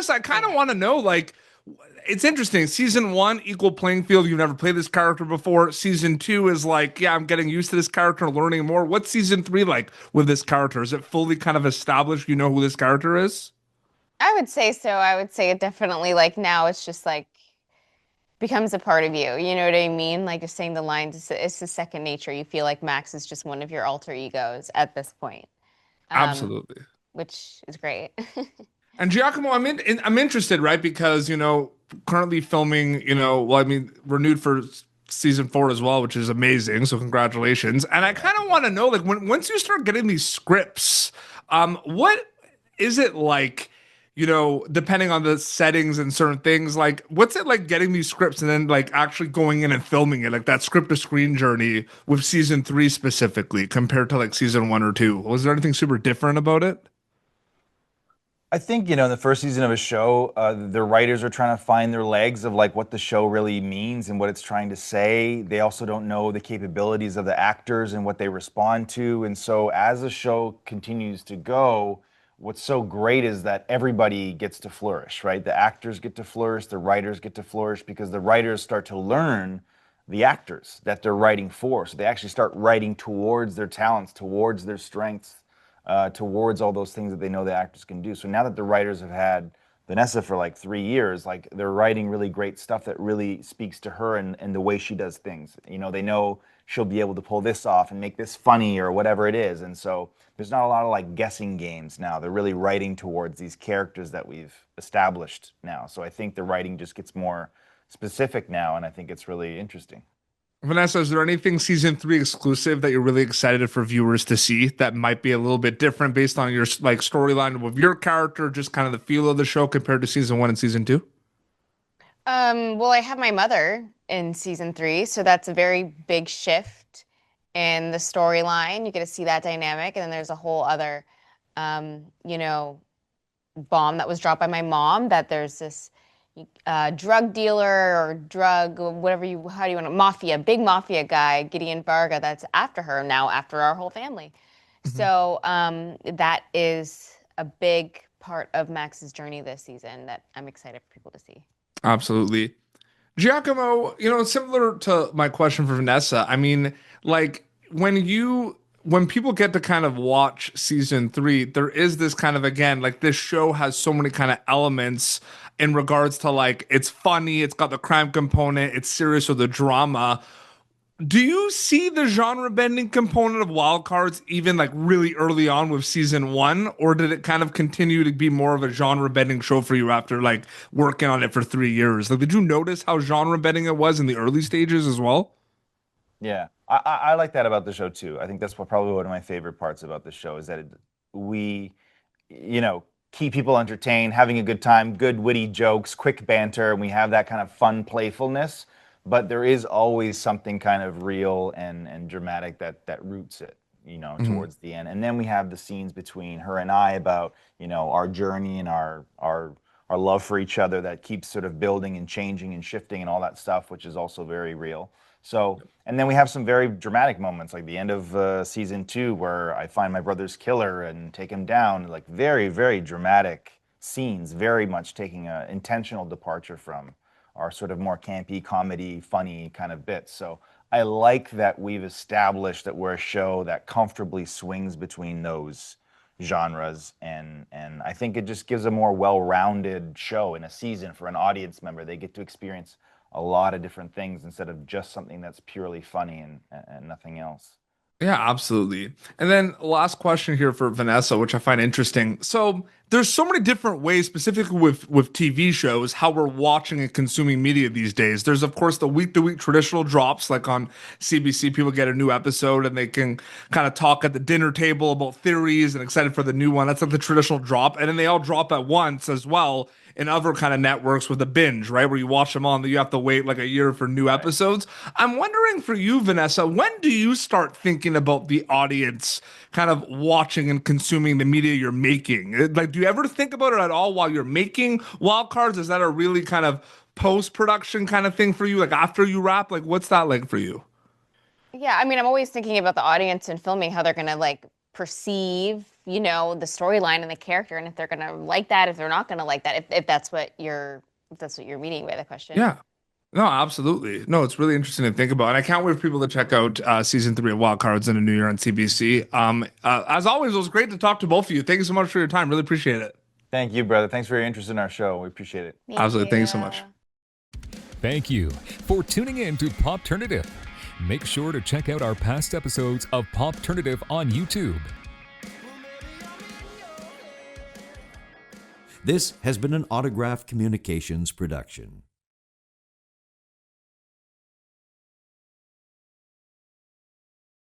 Vanessa, I kind of want to know, like, it's interesting. Season one, equal playing field. You've never played this character before. Season two is like, yeah, I'm getting used to this character, learning more. What's season three like with this character? Is it fully kind of established? You know who this character is? I would say so. I would say it definitely like now it's just like becomes a part of you. You know what I mean? Like just saying the lines, it's a second nature. You feel like Max is just one of your alter egos at this point, um, Absolutely. which is great. And Giacomo, I'm interested, right? Because currently filming, well, I mean, renewed for season four as well, which is amazing. So congratulations. And I kind of want to know, like, once you start getting these scripts, what is it like? Depending on the settings and certain things, like, what's it like getting these scripts and then like actually going in and filming it, like that script to screen journey with season three specifically compared to like season one or two? Was there anything super different about it? I think, in the first season of a show, the writers are trying to find their legs of like what the show really means and what it's trying to say. They also don't know the capabilities of the actors and what they respond to. And so as the show continues to go, what's so great is that everybody gets to flourish, right? The actors get to flourish, the writers get to flourish because the writers start to learn the actors that they're writing for. So they actually start writing towards their talents, towards their strengths, towards all those things that they know the actors can do. So now that the writers have had Vanessa for like 3 years, like they're writing really great stuff that really speaks to her and the way she does things. They know she'll be able to pull this off and make this funny or whatever it is. And so there's not a lot of like guessing games now. They're really writing towards these characters that we've established now. So I think the writing just gets more specific now, and I think it's really interesting. Vanessa, is there anything season three exclusive that you're really excited for viewers to see that might be a little bit different based on your like storyline with your character, just kind of the feel of the show compared to season one and season two? Well, I have my mother in season three, so that's a very big shift in the storyline. You get to see that dynamic, and then there's a whole other, um, you know, bomb that was dropped by my mom that there's this drug dealer or drug, whatever how do you want to, mafia, big mafia guy, Gideon Varga, that's after her now, after our whole family. Mhm. So that is a big part of Max's journey this season that I'm excited for people to see. Absolutely. Giacomo, similar to my question for Vanessa, I mean, like when people get to kind of watch season three, there is this kind of again, like this show has so many kind of elements in regards to like it's funny, it's got the crime component, it's serious with the drama. Do you see the genre bending component of wild cards even like really early on with season one, or did it kind of continue to be more of a genre bending show for you after like working on it for 3 years? Like, did you notice how genre bending it was in the early stages as well? Yeah, I like that about the show too. I think that's probably one of my favorite parts about the show is that we, you know, keep people entertained, having a good time, good witty jokes, quick banter, and we have that kind of fun playfulness. But there is always something kind of real and dramatic that roots it, Mhm. towards the end. And then we have the scenes between her and I about, our journey and our love for each other that keeps sort of building and changing and shifting and all that stuff, which is also very real. So, and then we have some very dramatic moments, like the end of season two, where I find my brother's killer and take him down. Like very, very dramatic scenes, very much taking an intentional departure from our sort of more campy, comedy, funny kind of bits. So I like that we've established that we're a show that comfortably swings between those genres, and I think it just gives a more well-rounded show in a season for an audience member. They get to experience a lot of different things instead of just something that's purely funny and nothing else. Yeah, absolutely. And then last question here for Vanessa, which I find interesting. So there's so many different ways, specifically with TV shows, how we're watching and consuming media these days. There's of course the week to week traditional drops, like on CBC, people get a new episode and they can kind of talk at the dinner table about theories and excited for the new one. That's like the traditional drop. And then they all drop at once as well in other kind of networks with a binge, right? Where you watch them all and you have to wait like a year for new Right. episodes. I'm wondering for you, Vanessa, when do you start thinking about the audience kind of watching and consuming the media you're making? Like, do you ever think about it at all while you're making wild cards? Is that a really kind of post production kind of thing for you? Like after you wrap, like what's that like for you? Yeah, I mean, I'm always thinking about the audience and filming how they're gonna like perceive, the storyline and the character, and if they're gonna like that, if they're not gonna like that, if that's what you're meaning by the question. Yeah. No, absolutely. No, it's really interesting to think about. And I can't wait for people to check out season 3 of Wild Cards in a New Year on CBC. As always, it was great to talk to both of you. Thank you so much for your time. Really appreciate it. Thank you, brother. Thanks for your interest in our show. We appreciate it. Absolutely. Thank you so much. Thank you for tuning in to Popternative. Make sure to check out our past episodes of Popternative on YouTube. This has been an Autograph Communications production.